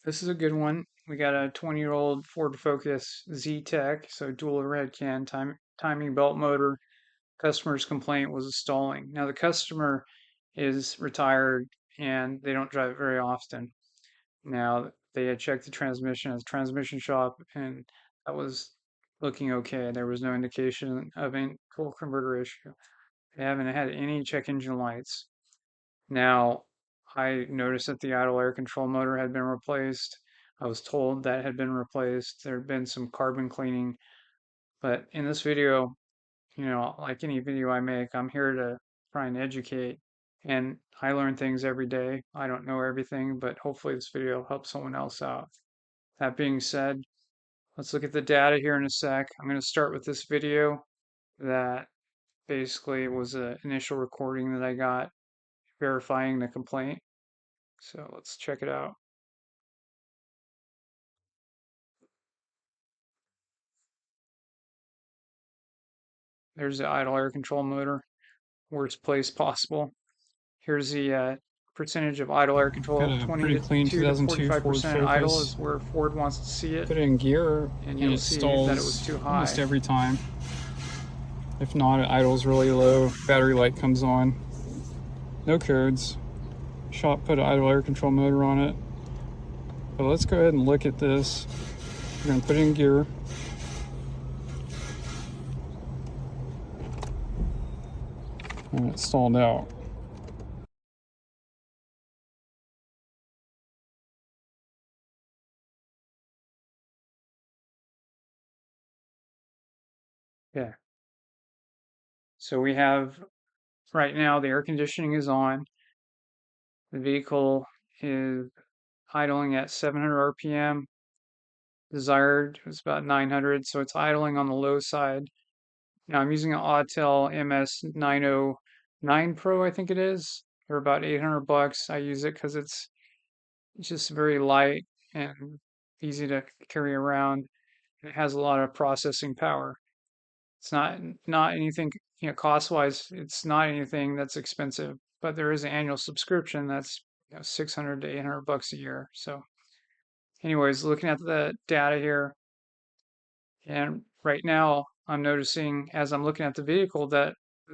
This is a good one. We got a 20-year-old Ford Focus Z-Tech, so dual overhead can, timing belt motor. Customer's complaint was stalling. Now the customer is retired and they don't drive it very often. Now they had checked the transmission at the transmission shop and that was looking okay. There was no indication of any torque converter issue. They haven't had any check engine lights. Now, I noticed that the idle air control motor had been replaced. I was told that had been replaced. There had been some carbon cleaning. But in this video, like any video I make, I'm here to try and educate. And I learn things every day. I don't know everything, but hopefully this video helps someone else out. That being said, let's look at the data here in a sec. I'm going to start with this video that basically was an initial recording that I got verifying the complaint. So let's check it out. There's the idle air control motor, worst place possible. Here's the percentage of idle air Got control, a pretty clean 22 to 2002 Ford 45% idle Focus. is where Ford wants to see it. Put it in gear And and you'll it see that it was stalls too almost high. every time. If not, it idles really low. Battery light comes on. No codes. Shop put an idle air control motor on it. But let's go ahead and look at this. We're going to put it in gear. And it stalled out. Yeah. So we have right now the air conditioning is on. The vehicle is idling at 700 RPM. Desired is about 900, so it's idling on the low side. Now I'm using an Autel MS909 Pro, I think it is. They're about 800 bucks. I use it because it's just very light and easy to carry around. It has a lot of processing power. It's not anything, cost-wise, it's not anything that's expensive, but there is an annual subscription that's 600 to 800 bucks a year. So, anyways, looking at the data here, and right now I'm noticing as I'm looking at the vehicle that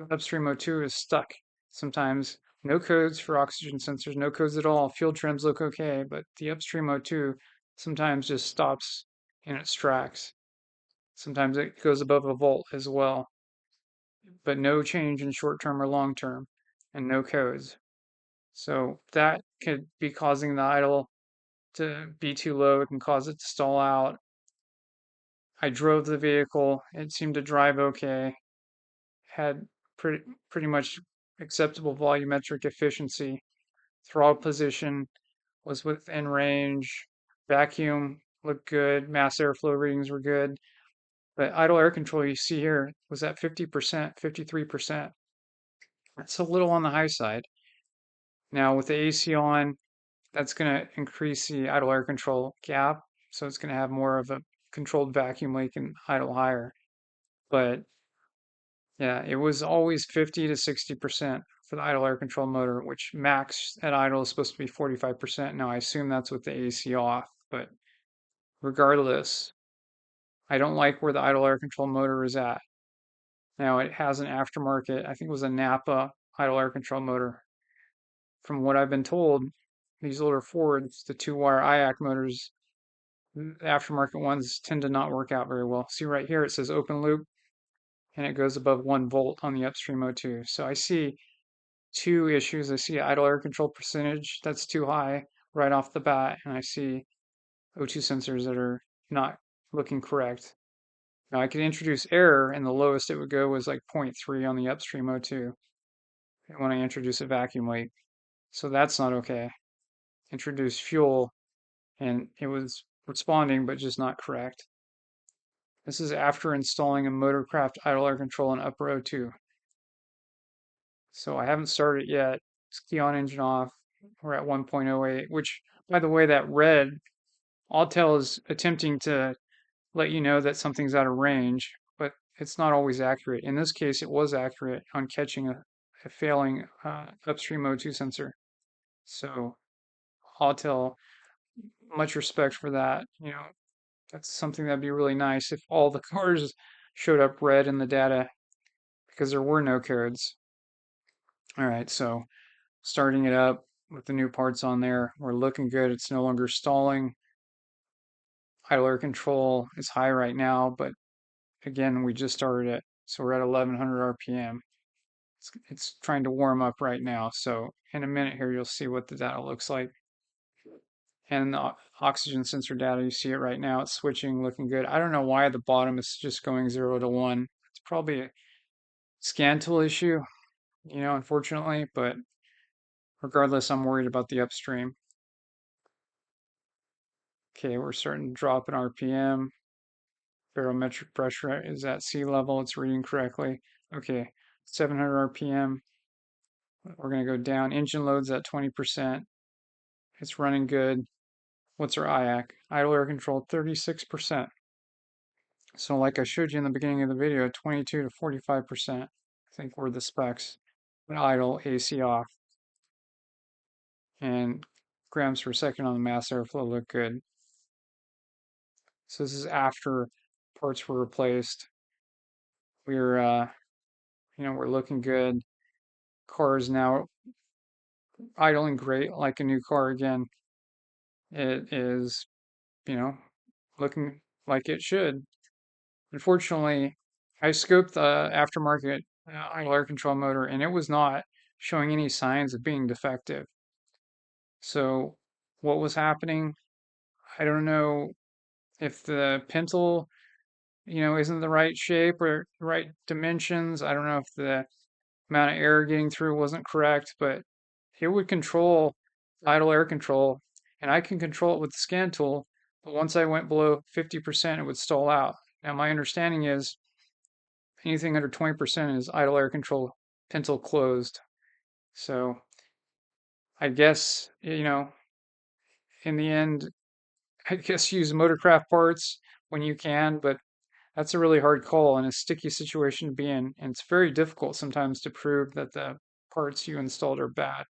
upstream O2 is stuck. Sometimes no codes for oxygen sensors, no codes at all. Fuel trims look okay, but the upstream O2 sometimes just stops in its tracks. Sometimes it goes above a volt as well, but no change in short term or long term, and no codes. So that could be causing the idle to be too low. It can cause it to stall out. I drove the vehicle. It seemed to drive okay. Had pretty much acceptable volumetric efficiency. Throttle position was within range. Vacuum looked good. Mass airflow readings were good. But idle air control you see here was at 50%, 53%. That's a little on the high side. Now with the AC on, that's going to increase the idle air control gap. So it's going to have more of a controlled vacuum leak and idle higher. But yeah, it was always 50 to 60% for the idle air control motor, which max at idle is supposed to be 45%. Now I assume that's with the AC off, but regardless, I don't like where the idle air control motor is at. Now it has an aftermarket, I think it was a Napa idle air control motor. From what I've been told, these older Fords, the two-wire IAC motors, the aftermarket ones tend to not work out very well. See right here, it says open loop, and it goes above 1 volt on the upstream O2. So I see two issues. I see idle air control percentage that's too high right off the bat, and I see O2 sensors that are not looking correct. Now I could introduce error, and the lowest it would go was like zero point 0.3 on the upstream O2 when I introduce a vacuum leak. So that's not okay. Introduce fuel, and it was responding, but just not correct. This is after installing a Motorcraft idle air control in upper O2. So I haven't started yet. It's key on engine off. We're at 1.08, which, by the way, that red, Autel is attempting to let you know that something's out of range, but it's not always accurate. In this case, it was accurate on catching a failing upstream O2 sensor. So Autel much respect for that. That's something that'd be really nice if all the cars showed up red in the data because there were no codes. All right, so starting it up with the new parts on there, we're looking good. It's no longer stalling. Idle air control is high right now, but again, we just started it. So we're at 1100 RPM. It's trying to warm up right now. So in a minute here, you'll see what the data looks like. And the oxygen sensor data, you see it right now. It's switching, looking good. I don't know why at the bottom it's just going 0 to 1. It's probably a scan tool issue, unfortunately, but regardless, I'm worried about the upstream. Okay, we're starting to drop in RPM. Barometric pressure is at sea level. It's reading correctly. Okay, 700 RPM. We're going to go down. Engine load's at 20%. It's running good. What's our IAC? Idle air control, 36%. So like I showed you in the beginning of the video, 22 to 45%, I think were the specs. Idle, AC off, and grams per second on the mass airflow look good. So this is after parts were replaced. We're, we're looking good. Car is now idling great, like a new car again. It is, you know, looking like it should. Unfortunately, I scoped the aftermarket idle air control motor and it was not showing any signs of being defective. So, what was happening? I don't know if the pintle, isn't the right shape or the right dimensions. I don't know if the amount of air getting through wasn't correct, but it would control idle air control, and I can control it with the scan tool. But once I went below 50%, it would stall out. Now, my understanding is anything under 20% is idle air control pintle closed. So I guess, in the end, I guess use motorcraft parts when you can, but that's a really hard call and a sticky situation to be in. And it's very difficult sometimes to prove that the parts you installed are bad.